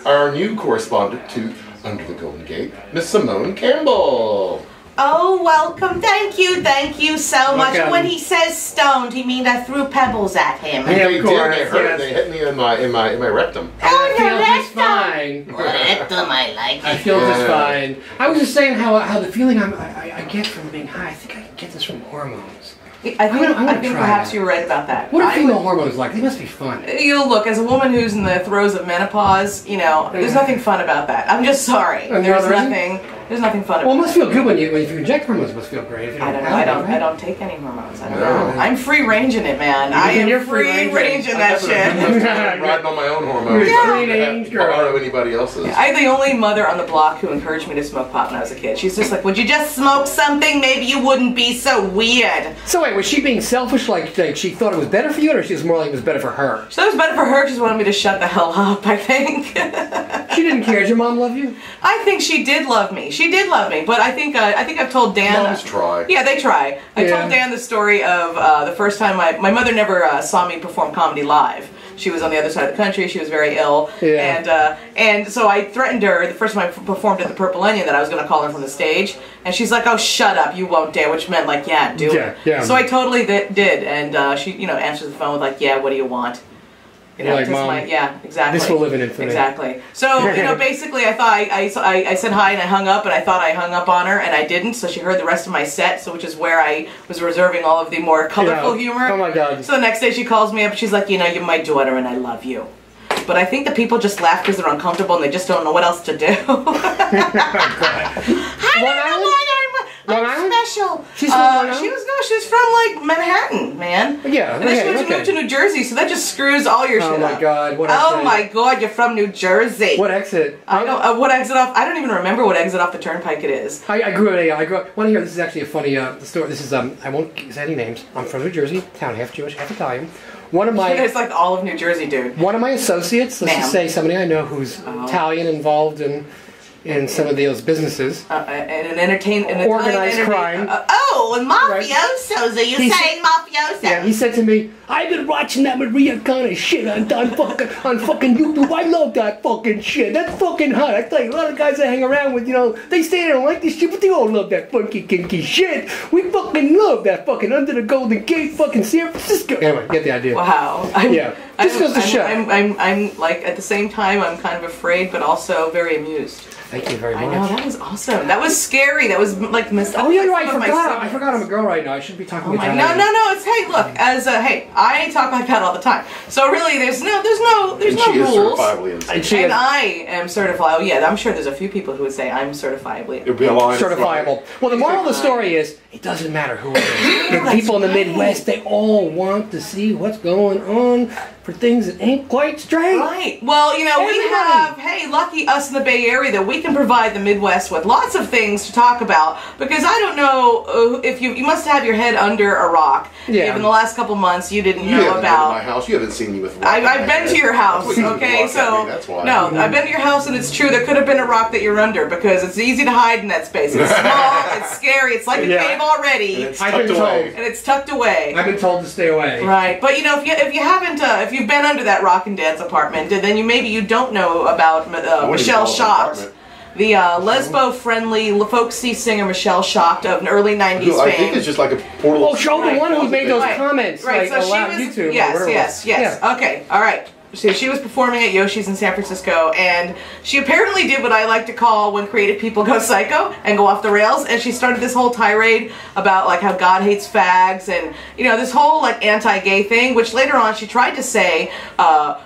Our new correspondent to Under the Golden Gate, Miss Simone Campbell. Oh, welcome. Thank you so much. And when he says stoned, he means I threw pebbles at him. Yeah, they did. They hurt. They hit me in my rectum. Oh, I feel just fine. Rectum, I like it. I feel just fine. I was just saying how the feeling I get from being high. I think I can get this from hormones. I think perhaps you're right about that. What are female hormones like? They must be fun. You look, as a woman who's in the throes of menopause, you know, there's nothing fun about that. I'm just sorry. There's nothing fun about it. Well, it must feel good when you inject hormones. It must feel great. If you I don't know. I don't take any hormones. I don't know. I'm free ranging it, man. You're free ranging that shit. I'm riding on my own hormones. Yeah. Free range girl. I don't know anybody else's. I'm the only mother on the block who encouraged me to smoke pot when I was a kid. She's just like, would you just smoke something? Maybe you wouldn't be so weird. So wait, was she being selfish? Like she thought it was better for you, or she was more like it was better for her? She thought it was better for her. She just wanted me to shut the hell up, I think. She didn't care. Did your mom love you? I think she did love me. She did love me, but I think I've told Dan. Moms try. Yeah, they try. I told Dan the story of the first time my mother never saw me perform comedy live. She was on the other side of the country. She was very ill, and so I threatened her the first time I performed at the Purple Onion that I was going to call her from the stage, and she's like, "Oh, shut up, you won't dare," which meant like, "Yeah, do it." Yeah. So I totally did, and she, answers the phone with like, "Yeah, what do you want?" You know, like, Mom, yeah, exactly. This will live in infamy. Exactly. So, basically I thought I said hi and I hung up, and I thought I hung up on her, and I didn't, so she heard the rest of my set, so which is where I was reserving all of the more colorful humor. Oh my God. So the next day she calls me up, she's like, you're my daughter and I love you. But I think the people just laugh because they're uncomfortable and they just don't know what else to do. I'm special. She's from Long Island? She was from like Manhattan, man. Yeah. And then she moved to New Jersey, so that just screws all your shit up. Oh my God! What exit? Oh my God! You're from New Jersey. What exit? I don't. What exit off? I don't even remember what exit off the turnpike it is. I grew up. Want to hear? This is actually a funny story. This is I won't say any names. I'm from New Jersey, town half Jewish, half Italian. One of my it's like all of New Jersey, dude. One of my associates, let's just say somebody I know who's Italian, involved in some of those businesses. And organized crime. Mafiosos. Are you saying mafioso? Yeah, he said to me, I've been watching that Maria Konner shit on fucking YouTube. I love that fucking shit. That's fucking hot. I tell you, a lot of guys I hang around with, they say they don't like this shit, but they all love that funky, kinky shit. We fucking love that fucking Under the Golden Gate fucking San Francisco. Anyway, get the idea. Wow. This goes to show. I'm like, at the same time, I'm kind of afraid, but also very amused. Thank you very much. I know, that was awesome. That was scary. That was like Oh yeah, right. I forgot I'm a girl right now. I shouldn't be talking about that. No. It's hey, look, I talk like that all the time. So really, there's no rules. Certifiably insane. And I am certifiable. Yeah, I'm sure there's a few people who would say I'm certifiably. It'd be a line. Certifiable. Well, the moral of the story is it doesn't matter who it is. The people in the Midwest, they all want to see what's going on for things that ain't quite straight. Right. Well, we have, lucky us in the Bay Area that we can provide the Midwest with lots of things to talk about, because I don't know if you must have your head under a rock. Yeah. If in the last couple months you didn't know about. Been to my house. You haven't seen me with rock. I've been to your house, okay? So that's why. No, I've been to your house, and it's true. There could have been a rock that you're under, because it's easy to hide in that space. It's small. It's scary. It's like a cave already. And it's tucked away. And it's tucked away. I've been told to stay away. Right, but if you've been under that rock and dance apartment, then maybe you don't know about Michelle Schacht. The lesbo-friendly, folksy singer Michelle Schacht of an early 90s fame. I think it's just like a portal. Oh, show the one who made those comments. Right, like, so she was, YouTube. Yes. Yeah. Okay, all right. So she was performing at Yoshi's in San Francisco, and she apparently did what I like to call when creative people go psycho and go off the rails, and she started this whole tirade about like how God hates fags and this whole like anti-gay thing, which later on she tried to say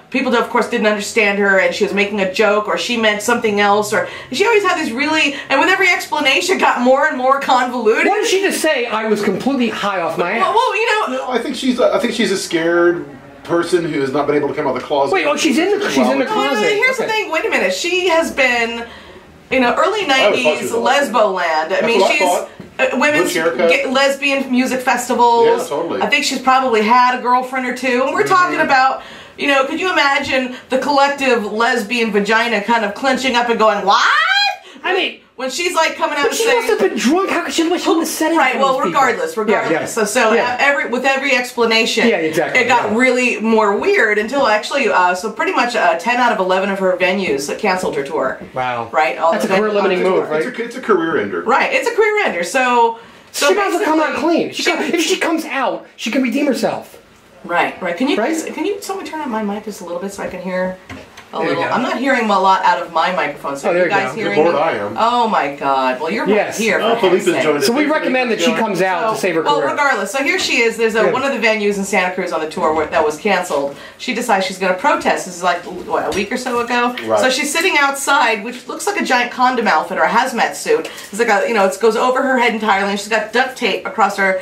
people of course didn't understand her, and she was making a joke, or she meant something else, or she always had these really, and with every explanation got more and more convoluted. What did she just say? I was completely high off my ass. Well, No, I think she's a scared person who has not been able to come out of the closet. Wait, she's in the closet. Here's the thing. Wait a minute. She has been, early 90s lesbo land. I mean, she's women's lesbian music festivals. Yeah, totally. I think she's probably had a girlfriend or two. And we're talking about, could you imagine the collective lesbian vagina kind of clenching up and going, what? I mean, when she's like coming out But and she saying, must have been drunk. How could she wish she was setting right? for Well, those people? regardless. Yeah. So with every explanation, Yeah, exactly, it got really more weird until actually, so pretty much 10 out of 11 of her venues canceled her tour. Wow. Right. That's a career-limiting move, right? It's a career ender. Right. It's a career ender. So she might as well come out clean. If she comes out, she can redeem herself. Right. Can you someone turn on my mic just a little bit so I can hear a little? I'm not hearing a lot out of my microphone. So there you guys you hearing Good Lord, me? I am. Oh my God! Well, you're right here. Oh, Felipe's joined us. So we recommend that she comes out to save her career. Well, regardless, so here she is. There's one of the venues in Santa Cruz on the tour that was canceled. She decides she's going to protest. This is like, what, a week or so ago? Right. So she's sitting outside, which looks like a giant condom outfit or a hazmat suit. It's like it goes over her head entirely, and she's got duct tape across her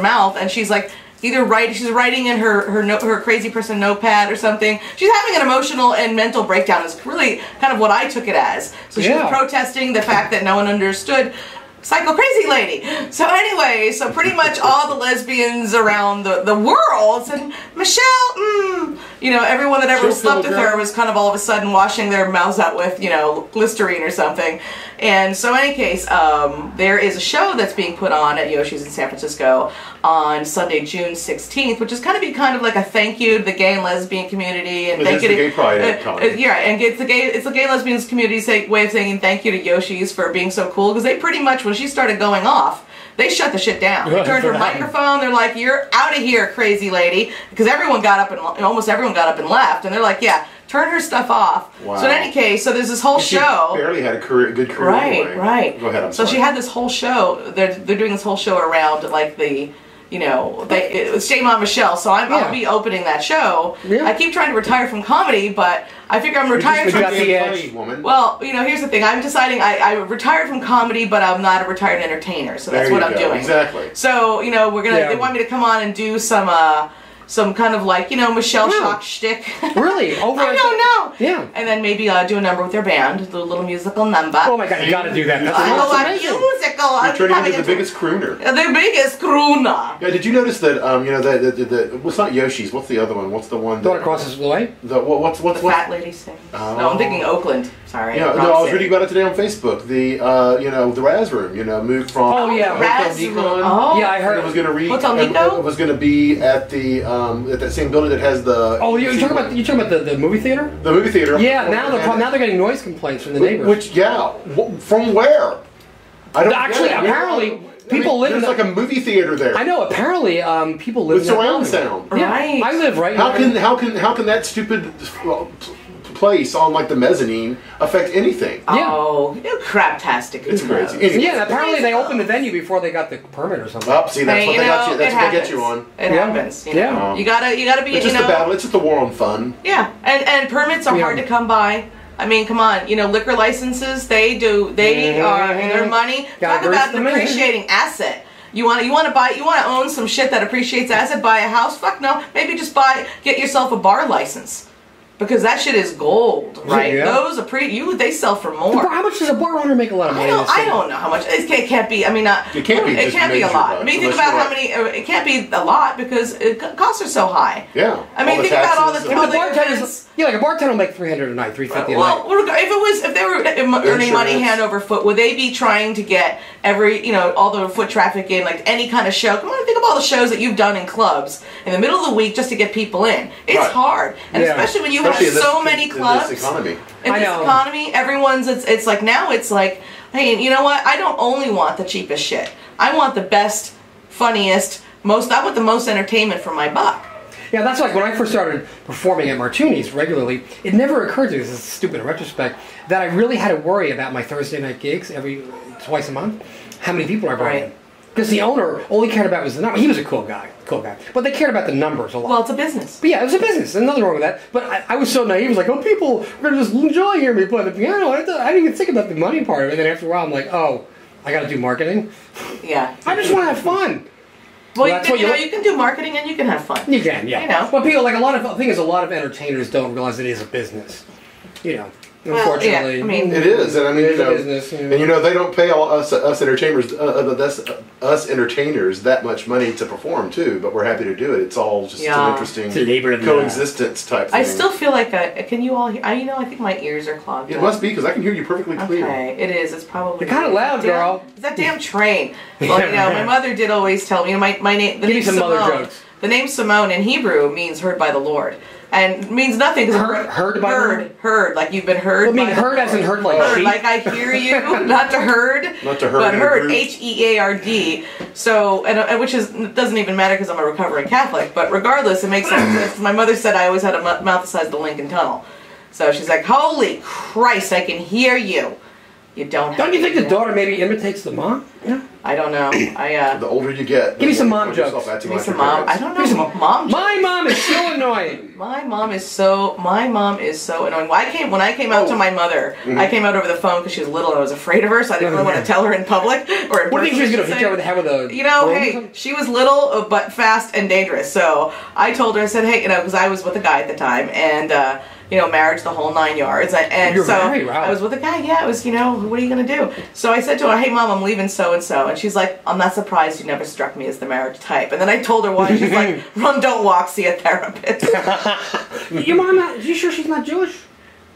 mouth, and she's like, she's writing in her crazy person notepad or something. She's having an emotional and mental breakdown is really kind of what I took it as. So she was protesting the fact that no one understood psycho crazy lady. So anyway, pretty much all the lesbians around the world said, Michelle, everyone that ever slept with her was kind of all of a sudden washing their mouths out with, Listerine or something. And so in any case, there is a show that's being put on at Yoshi's in San Francisco on Sunday, June 16th, which is kind of like a thank you to the gay and lesbian community. And thank you to the gay pride. And it's the gay lesbians community's way of saying thank you to Yoshi's for being so cool, because they pretty much, when she started going off, they shut the shit down. They turned her microphone. They're like, "You're out of here, crazy lady," because almost everyone got up and left. And they're like, "Yeah, turn her stuff off." Wow. So in any case, so there's this whole show. Barely had a good career. Anyway. Right. Go ahead. I'm so sorry. she had this whole show. They're doing this whole show around like the. It's Shame on Michelle, so I'll be opening that show. Yeah. I keep trying to retire from comedy, but I figure I'm retired from the woman. Well, here's the thing. I'm deciding I retired from comedy, but I'm not a retired entertainer, so that's what I'm doing. Exactly. So, they want me to come on and do some kind of like, Michelle Shock shtick. Really? I don't know. Yeah. And then maybe do a number with their band, do a little musical number. Oh my God, you gotta do that. That's musical. You're turning into the biggest crooner. The biggest crooner. Yeah, did you notice that, what's not Yoshi's, what's the other one? What's the one? Don't cross the way? What's the fat lady sing. Oh. No, I'm thinking Oakland. Sorry. Yeah, no, I was reading about it today on Facebook. The Raz Room, moved from Raz Room. Oh. Yeah, I heard it was going to Hotel Nico? It was going to be at that same building that has the. Oh, you're talking about the movie theater? The movie theater. Yeah, now they're getting noise complaints from the neighbors. From where? I don't actually. Apparently, people live. There's like a movie theater there. I know. Apparently, people live with surround sound. Yeah, right. I live right. How can that stupid place on like the mezzanine affect anything? Oh, craptastic. It's crazy. Anyway. Yeah, apparently they opened the venue before they got the permit or something. Oh, see, that's what they got you. That's what they get you on. It happens. Yeah. You gotta be. It's just the battle. It's just the war on fun. Yeah, and permits are hard to come by. I mean, come on, liquor licenses, they are their money. Talk about an appreciating asset. You want to own some shit that appreciates asset, buy a house? Fuck no. Maybe just get yourself a bar license. Because that shit is gold, right? Yeah. Those they sell for more. How much does a bar owner make a lot of money? I don't know how much. It can't be. I mean, it can't be a lot. I mean, think about how many. It can't be a lot because costs are so high. Yeah. I mean, think about all the bartenders. Yeah, like a bartender will make $300 a night, $350 a night. Well, if they were earning money hand over foot, would they be trying to get all the foot traffic in, like any kind of show? Come on, think of all the shows that you've done in clubs in the middle of the week just to get people in. It's hard, and especially when you have so many clubs. In this economy. In this economy, everyone's. It's like now. It's like, hey, you know what? I don't only want the cheapest shit. I want the best, funniest, I want the most entertainment for my buck. Yeah, that's like when I first started performing at Martuni's regularly, it never occurred to me, this is stupid in retrospect, that I really had to worry about my Thursday night gigs twice a month, how many people I brought in. Because the owner only cared about was the number. He was a cool guy. But they cared about the numbers a lot. Well, it's a business. But yeah, it was a business. There's nothing wrong with that. But I was so naive. I was like, oh, people are going to just enjoy hearing me play the piano. I didn't even think about the money part of it. And then after a while, I'm like, oh, I got to do marketing? Yeah. I just want to have fun. Well, you can do marketing and you can have fun. You can, yeah. But people, like a lot of entertainers don't realize it is a business. Unfortunately, yeah, I mean, It is, and I mean, It is you know, a business, you know. and you know they don't pay us entertainers that much money to perform too, but we're happy to do it. It's all just an interesting It's a labor of coexistence type thing. I still feel like can you all hear? I think my ears are clogged. It up. must be because I can hear you perfectly clear. Okay, it is. It's probably. You're kind of loud, girl. It's that damn train. Well, you know, my mother did always tell me. You know, my name. The Give me name some Simone. mother jokes. The name Simone in Hebrew means heard by the Lord. And means nothing because heard, like you've been heard. Well, I mean, heard as in heard like heard, sheep. like I hear you, not to herd, Not to herd, but heard, group. H-E-A-R-D. So, and which doesn't even matter because I'm a recovering Catholic. But regardless, it makes sense. My mother said I always had a mouth the size of the Lincoln Tunnel. So she's like, "Holy Christ, I can hear you." You don't. Don't you think the daughter maybe imitates the mom? Yeah. I don't know. The older you get, Give me some mom the more you jokes. yourself Give me acting some like your mom. I parents. don't know. Give me some Mom. My mom is so annoying. My mom is so annoying. When I came out to my mother, I came out over the phone because she was little and I was afraid of her, so I didn't really want to tell her in public or in What do you think she was person, going to hit you over the head with a... You know, broom or hey, something? she was little but fast and dangerous. So I told her, I said, hey, you know, because I was with a guy at the time, and you know, marriage, the whole 9 yards. And You're so married, wow. I was with a guy. Yeah, it was. You know, what are you gonna do? So I said to her, hey, Mom, I'm leaving so and so, and she's like, I'm not surprised you never struck me as the marriage type. And then I told her why. She's like, run, don't walk, see a therapist. Your mom, are you sure she's not Jewish?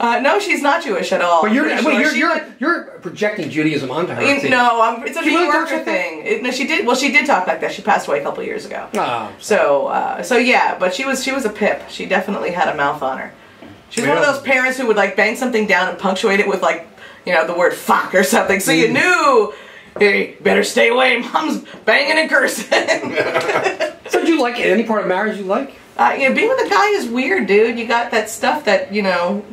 No, she's not Jewish at all. But Pretty sure. you're projecting Judaism onto her. No, it's a She New really talks Yorker like that? thing. No, she did. Well, she did talk like that. She passed away a couple years ago. Oh. So yeah, but she was a pip. She definitely had a mouth on her. She was one of those parents who would like bang something down and punctuate it with like, you know, the word fuck or something. So you knew, hey, better stay away. Mom's banging and cursing. So do you like any part of marriage you like? You know, being with a guy is weird, dude. You got that stuff that, you know,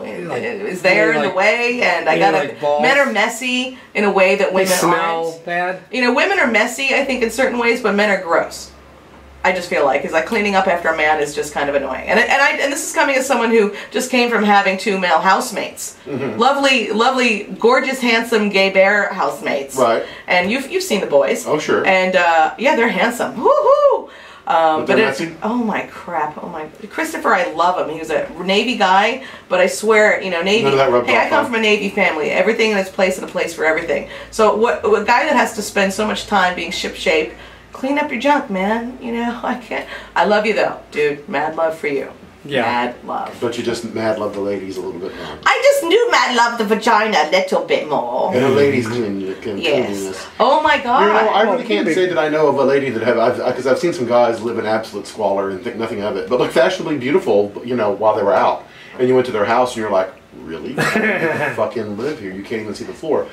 is there in the way, and I gotta. Men are messy in a way that women smell aren't. bad. You know, women are messy, I think, in certain ways, but men are gross. I just feel like, cleaning up after a man is just kind of annoying. And this is coming as someone who just came from having 2 male housemates, lovely, gorgeous, handsome gay bear housemates. Right. And you've seen the boys. Oh sure. And yeah, they're handsome. Woohoo! But messy? Oh my crap! Oh my Christopher, I love him. He was a Navy guy, but I swear, you know, Navy. None of that rubbed Hey, I off, come huh? from a Navy family. Everything in its place and a place for everything. So a guy that has to spend so much time being shipshape, clean up your junk, man. You know, I can't. I love you though, dude. Mad love for you. Yeah. Mad love. But you just mad love the ladies a little bit more. I just knew mad love the vagina a little bit more. And the ladies can Yes. Oh my God. You know, I really can't say that I know of a lady that because I've seen some guys live in absolute squalor and think nothing of it, but look fashionably beautiful, you know, while they were out. And you went to their house and you're like, really? You fucking live here. You can't even see the floor.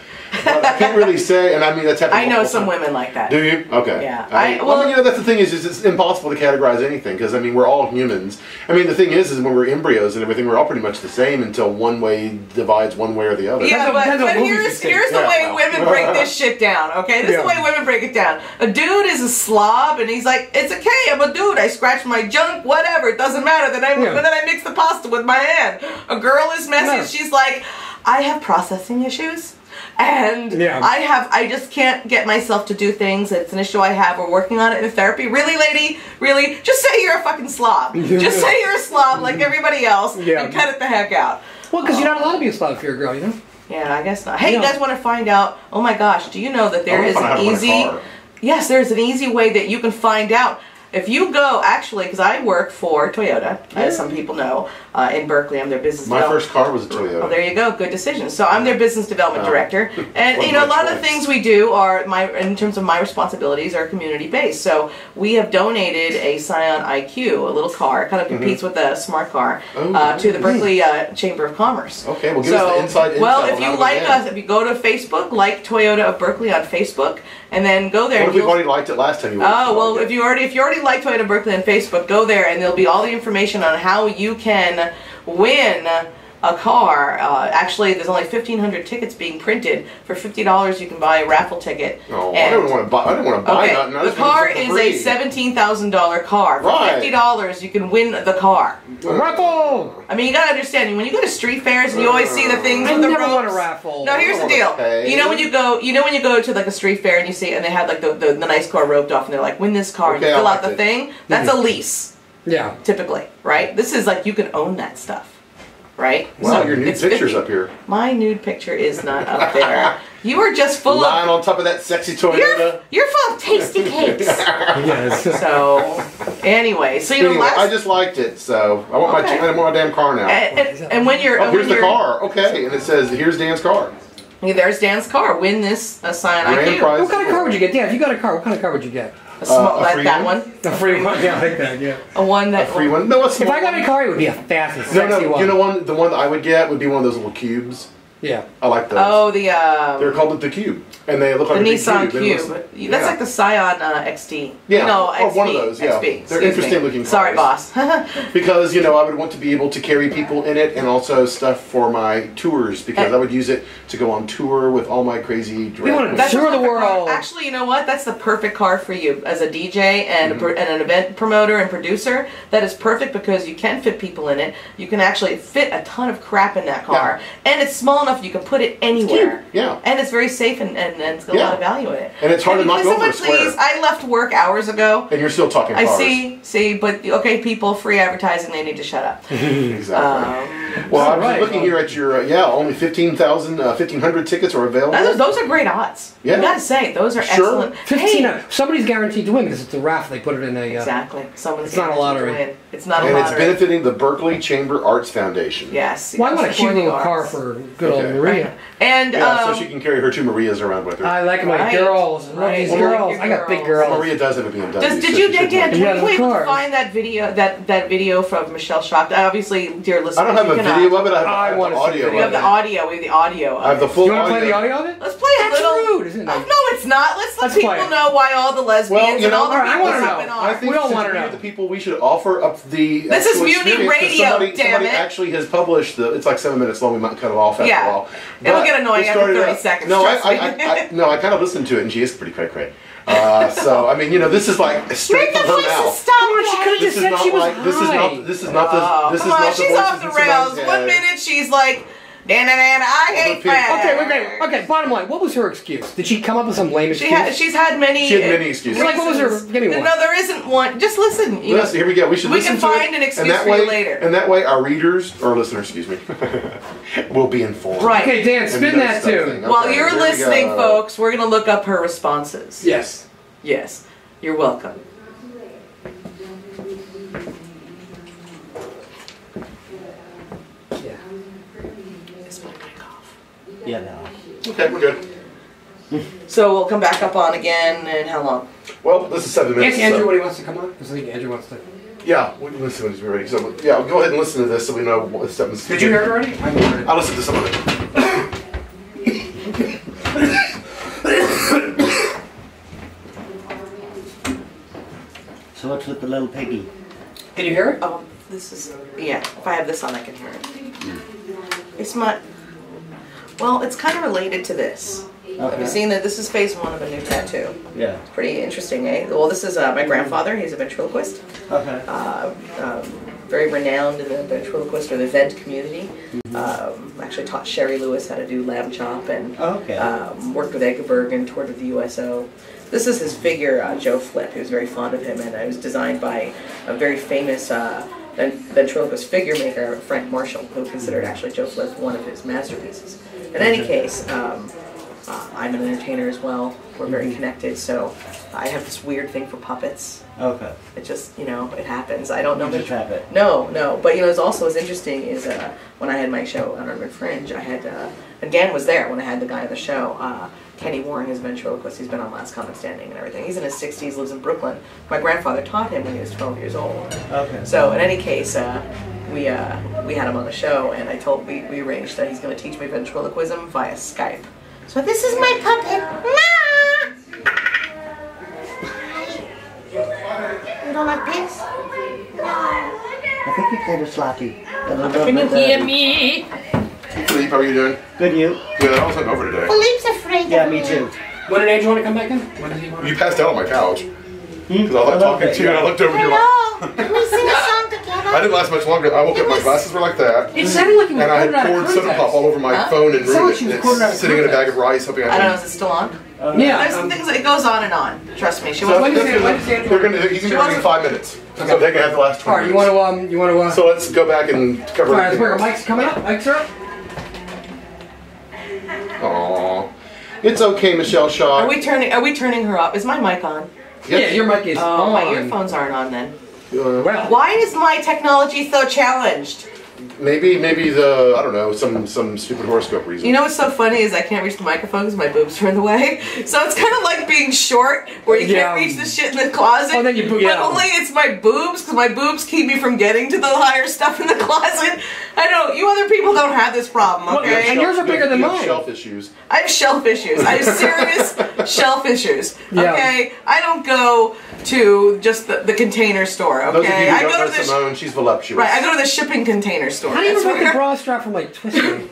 But I can't really say, and I mean, that's happened. I know some women like that. Do you? Okay. Yeah. Well, you know, that's the thing is it's impossible to categorize anything because, I mean, we're all humans. I mean, the thing is when we're embryos and everything, we're all pretty much the same until one way divides one way or the other. Yeah, Depends on but movies here's you see. here's the way women break this shit down, okay? This is the way women break it down. A dude is a slob, and he's like, it's okay, I'm a dude, I scratch my junk, whatever, it doesn't matter, then I mix the pasta with my hand. A girl is messy, she's like, I have processing issues. And I just can't get myself to do things. It's an issue I have. We're working on it in therapy. Really, lady? Really? Just say you're a fucking slob. Just say you're a slob like everybody else and cut it the heck out. Well, because you're not allowed to be a slob if you're a girl, you know? Yeah, I guess not. Hey, you guys want to find out? Oh my gosh, do you know that there is an easy... Yes, there's an easy way that you can find out. If you go, actually, because I work for Toyota, as some people know, in Berkeley, I'm their business My first car was a Toyota. Oh, there you go. Good decision. So I'm their business development director. And, you know, a lot of the things we do are, in terms of my responsibilities, are community-based. So we have donated a Scion IQ, a little car, kind of competes with a smart car, to the Berkeley Chamber of Commerce. Okay, well, give us the inside well, if you like us, if you go to Facebook, like Toyota of Berkeley on Facebook, and then go there. What if we've already liked it last time you went? Oh, well, if you already like Toyota Berkeley on Facebook, go there and there'll be all the information on how you can win a car. Actually, there's only 1,500 tickets being printed. For $50, you can buy a raffle ticket. Oh, I don't want to buy. I don't want to buy nothing. The car is a $17,000 car. For $50, you can win the car. Raffle! I mean, you gotta understand. When you go to street fairs and you always see the things with the ropes. I never want a raffle. No, here's the deal. You know when you go to like a street fair and you see and they have like the nice car roped off and they're like, win this car and you fill out the thing. That's a lease. Yeah. Typically, right? This is like you can own that stuff. right? Wow, So your nude it's picture's 50. up here. My nude picture is not up there. You are just full Lying of. on top of that sexy Toyota. You're full of tasty cakes. Yes. So, anyway, so you know, Anyway, last. I just liked it, so I want Okay. I want my damn car now. And when you're. Oh, and here's when the you're, car. Okay, and it says, here's Dan's car. There's Dan's car. Win this Scion Grand IQ. prize. What kind of car would you get? Dan, if you got a car, what kind of car would you get? A small, a free that one? one. A free one? Yeah, I like that, yeah. A one that. A free one? No, it's If I got a car, it would be a fast and No, sexy no. one. You know the one that I would get would be one of those little cubes. Yeah. I like those. Oh, the. They're called the Cube, and they look like The a big Nissan cube. Cube. That's like the Scion XD. Yeah, No, or XB. one of those, yeah. XB. They're Excuse interesting me. looking Sorry, cars. boss. Because, I would want to be able to carry people in it and also stuff for my tours because I would use it to go on tour with all my crazy We want to drag tour the perfect car. world. Actually, you know what? That's the perfect car for you as a DJ and, Mm-hmm. and an event promoter and producer. That is perfect because you can fit people in it. You can actually fit a ton of crap in that car. And it's small enough you can put it anywhere. Yeah. And it's very safe and it's got a lot of value in it. And it's hard to knock Listen, over a please, square. I left work hours ago. And you're still talking I cars. see, but okay, people, free advertising, they need to shut up. Exactly. Well, I was right. looking here at your, only 1,500 tickets are available. Those are great odds. Yeah. You gotta say, those are Sure. excellent. 15. Hey, Somebody's guaranteed to win because it's a raffle. They put it in a. exactly. Someone's It's not a guaranteed to lottery. win. It's not a And it's lottery. benefiting the Berkeley Chamber Arts Foundation. Yes. Well, I want a yes, cute for the little car arts. for good old Okay. Maria. And Yeah, so she can carry her two Marias around with her. I like my Right. girls. I love Right. these You like girls. your I got big girls. girls. Maria does have a BMW. did so you, she should Dan, win. Yeah, were of you able to course. find that video, that video from Michelle Shocked? Obviously, dear listeners, I don't have you a cannot. video of it. I I have wanna the see audio. the We have of the it. audio. We have the audio. I have the full You want to play the audio. audio of it? Let's play a That's little. rude, isn't it? Oh, no, it's not. Let's let Let's play people it. know why all the lesbians Well, you and all know, the I people wanna know. happen on. I think We all to wanna be know. the people we should offer up the. This is actual Muni experience, 'cause Radio, somebody, damn somebody it. actually has published the. It's like 7 minutes long. We might cut it off after Yeah. a while. It'll But get annoying we after started 30 out- seconds, No, trust me. no, I kind of listened to it, and she is pretty cray. So I mean, this is like straight from her mouth. Stop Come on, she could have This just is said not she was like this is high. not this is not the this is Come on, not the she's voices off the in somebody's rails. One head. minute she's like, Dan, I hate people. fat. Okay. Bottom line, what was her excuse? Did she come up with some lame excuse? She's had many. She had many excuses. Like, what was her? Give me one. No, there isn't one. Just listen. You know, Here we go. We should we listen can to find it, an excuse and that for way, you later. And that way, our readers or listeners, excuse me, will be informed. Right. Okay, Dan, And spin know that something. tune. While Okay, you're here we listening, go. folks, we're gonna look up her responses. Yes. Yes. You're welcome. Yeah. Is my mic off? Yeah, no. Okay, we're good. So we'll come back up on again in how long? Well, this is 7 minutes. Ask Andrew so- what he wants to come on. Because I think Andrew wants to. Yeah, we can listen when he's ready. So yeah, go ahead and listen to this so we know what steps. Did you hear it already? I heard it. I'll listen to some of it. So what's with the little piggy? Can you hear it? Oh, this is, yeah, if I have this on, I can hear it. It's not, well, it's kind of related to this. Have you seen that? This is phase 1 of a new tattoo. Yeah. Pretty interesting, eh? Well, this is my grandfather. He's a ventriloquist. Okay. Very renowned in the ventriloquist or the vent community. Actually taught Sherry Lewis how to do lamb chop and Okay. worked with Eggeberg and toured with the USO. This is his figure, Joe Flip. He was very fond of him, and it was designed by a very famous ventriloquist figure maker, Frank Marshall, who considered actually Joe Flip one of his masterpieces. In any case, I'm an entertainer as well. We're very connected, so I have this weird thing for puppets. Okay. It just, it happens. I don't know. You just have it. No. But, it's also as interesting is when I had my show on Urban Fringe, I had, and Dan was there when I had the guy on the show, Kenny Warren, his ventriloquist. He's been on Last Comic Standing and everything. He's in his 60s, lives in Brooklyn. My grandfather taught him when he was 12 years old. Okay. So, in any case, we had him on the show, and we arranged that he's going to teach me ventriloquism via Skype. So this is my puppet. You don't like pigs? I think you're kind of sloppy. Can you hear me? Philippe, how are you doing? Good, you? Good. I was hungover today. Philippe's afraid Yeah, me too. When did Andrew want to come back in? When does he want You passed out on my couch because I was like A little talking bit, to you, and I yeah. looked over and you're like. Hello, can we sing a song together? I didn't last much longer. I woke up, my glasses were like that, It sounded like he was and I had quoted out of poured soda context. pop all over my Huh? phone and Sounded like ruined she it. was And quoted out it's of sitting in a bag context. of rice, hoping I don't know, is it still on? Yeah. There's some things that it goes on and on. Trust me. She So wasn't. he's going to be in 5 minutes. So they can have the last 20 All right, minutes. you want to. So let's go back and cover. All right, where Mike's coming up. Mike's up. Aww. It's okay, Michelle Shaw. Are we turning her up? Is my mic on? Yeah, your mic is Oh, on. my earphones aren't on then. Well, Why is my technology so challenged? Maybe the, I don't know, some stupid horoscope reason. You know what's so funny is I can't reach the microphone because my boobs are in the way. So it's kind of like being short, where you can't reach the shit in the closet. Oh, then you but only it's my boobs, because my boobs keep me from getting to the higher stuff in the closet. I know, you other people don't have this problem, okay? And yours are bigger than You have mine. shelf issues. I have shelf issues. I have serious shelf issues. Okay? Yeah. I don't go to just the container store, okay? Those of you who I don't go know to the Simone, she's voluptuous. right, I go to the shipping container store. How do you That's prevent the where- bra strap from like twisting?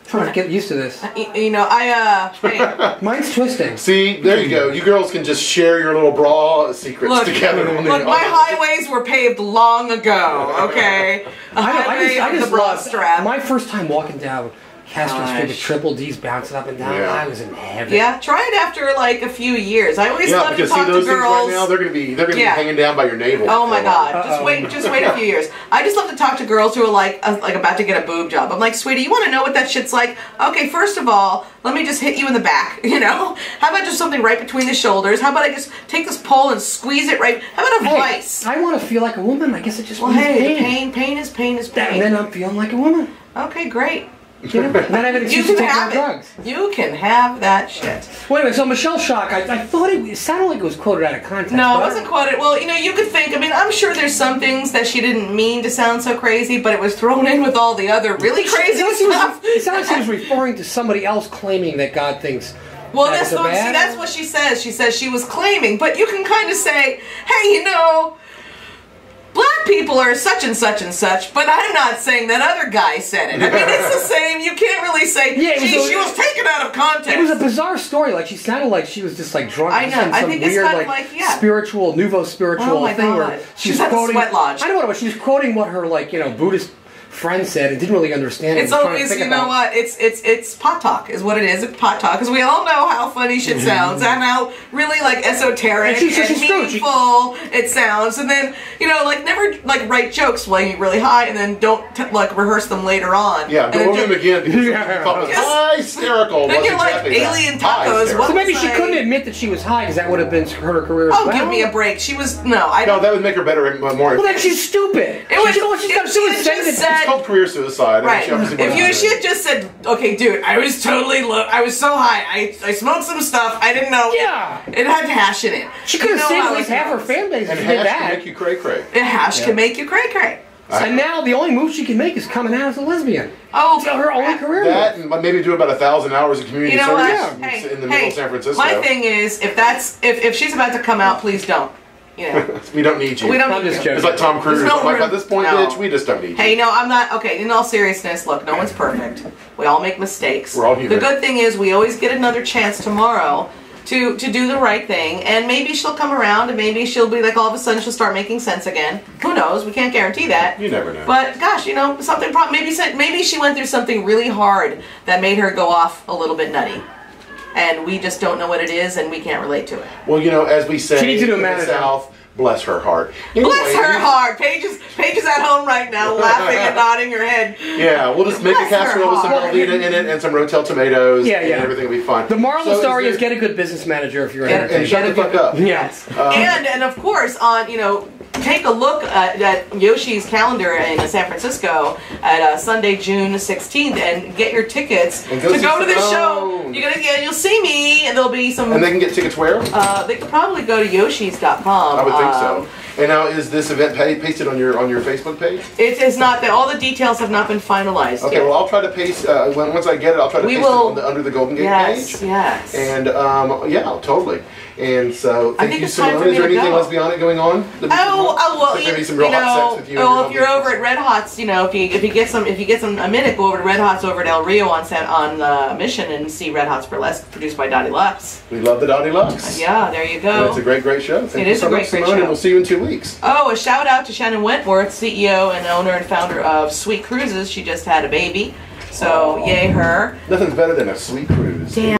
Trying to get used to this. You know, hey, Mine's twisting. See, there you go. You girls can just share your little bra secrets together. Look, my highways were paved long ago, okay? I just the bra love strap. My first time walking down Castro Street, the Gosh. triple D's bouncing up and down. Yeah. I was in heaven. Yeah, try it after like a few years. I always Yeah, love to because see talk those to things girls. right now, they're gonna be Yeah. hanging down by your navel. Oh my God! Uh-oh. Just wait a few years. I just love to talk to girls who are like about to get a boob job. I'm like, sweetie, you want to know what that shit's like? Okay, first of all, let me just hit you in the back. You know? How about just something right between the shoulders? How about I just take this pole and squeeze it right? How about a Hey, vice? I want to feel like a woman. I guess it just Well, means hey, pain. pain is pain is And pain. then I'm feeling like a woman. Okay, great. You know? And then I have an You excuse to can take more have drugs. it. You can have that shit. Well, anyway, so Michelle Shock, I thought it sounded like it was quoted out of context. No, it but I- wasn't quoted. Well, you know, you could think, I mean, I'm sure there's some things that she didn't mean to sound so crazy, but it was thrown in with all the other really crazy stuff. It sounded like she was referring to somebody else claiming that God thinks. Well, that that's it's a what, see, bad- that's what she says. She says she was claiming, but you can kind of say, hey, you know, black people are such and such and such, but I'm not saying that other guy said it. I mean, it's the same. You can't really say, Yeah, it was gee, a- she was taken out of context. It was a bizarre story. Like she sounded like she was just like drunk. I know. in I some think it's weird kind of like, yeah. spiritual, nouveau spiritual Oh my thing God. where She's at the sweat lodge. I don't know what she was quoting what her Buddhist friend said and didn't really understand it. It's Was trying to always, think you know about- what? It's pot talk, is what it is. It's pot talk, because we all know how funny shit sounds and how really like esoteric And she's and true. She- meaningful it sounds. And then you know, like never like write jokes while you get really high, and then don't like rehearse them later on. Yeah, And go then over them again because Yeah. you thought it was Yes. hysterical. Then was you're like exactly that. alien tacos. Hysterical. What So maybe was she I- couldn't admit that she was high because that would have been her career. as Oh, well. give me a break. She was no. I No, don't. that would make her better and more. Well, then she's stupid. It was. She's all she's got to if do she is had say just that. said- It's called career suicide. and Right. she obviously If wasn't she doing had just said, okay, dude, I was totally I was so high. I smoked some stuff. I didn't know. Yeah. It had hash in it. She could You have know saved how at least it half her goes. fan base and if she did hash can that. make you cray cray. A hash can make you cray cray. And now the only move she can make is coming out as a lesbian. Oh, It's her only career That move. and maybe do about 1,000 hours of community you know what? service Hey, in the middle of San Francisco. My thing is, if she's about to come out, please don't. You know, We don't need you. we don't I'm need just you. joking. It's like Tom Cruise. There's no like, room- at this point, No. bitch, we just don't need you. Hey, no, I'm not. Okay, in all seriousness, look, no one's perfect. We all make mistakes. We're all human. The good thing is we always get another chance tomorrow to do the right thing, and maybe she'll come around, and maybe she'll be like, all of a sudden she'll start making sense again. Who knows? We can't guarantee that. You never know. But gosh, you know, something maybe she went through something really hard that made her go off a little bit nutty. And we just don't know what it is, and we can't relate to it. Well, you know, as we say She needs to do a in the manager. South, bless her heart. Anyway, Bless her heart. Paige is at home right now, laughing and nodding her head. Yeah, we'll just make a Bless her casserole with some heart. Velveeta in it and some Rotel tomatoes. Yeah, yeah. And everything will be fine. The moral of the So story is there- get a good business manager if you're Get- entertained. and shut the fuck up. Yes. And of course, on take a look at Yoshi's calendar in San Francisco at Sunday, June 16th, and get your tickets And to go see go to the Simone. show. You'll see me, and there'll be some. And they can get tickets where? They could probably go to Yoshis.com. I would think so. And now, is this event pasted on your Facebook page? It is not that all the details have not been finalized Okay, yet. well, I'll try to paste, once I get it, I'll try to We paste will- it on the Under the Golden Gate Yes, page. yes. And, yeah, totally. And so, I thank think you, it's time Simone. for Is me there to anything go. lesbianic going on? Well, Maybe some real hot sex with you and your if you're over at Red Hot's, if you get some a minute, go over to Red Hot's over at El Rio on Mission and see Red Hot's Burlesque, produced by Dottie Lux. We love the Dottie Lux. Yeah, there you And go. it's a great, great show. Thank It you is so a great, much, great Simone, show. and we'll see you in 2 weeks. Oh, a shout out to Shannon Wentworth, CEO and owner and founder of Sweet Cruises. She just had a baby, so yay her. Nothing's better than a sweet cruise. Damn.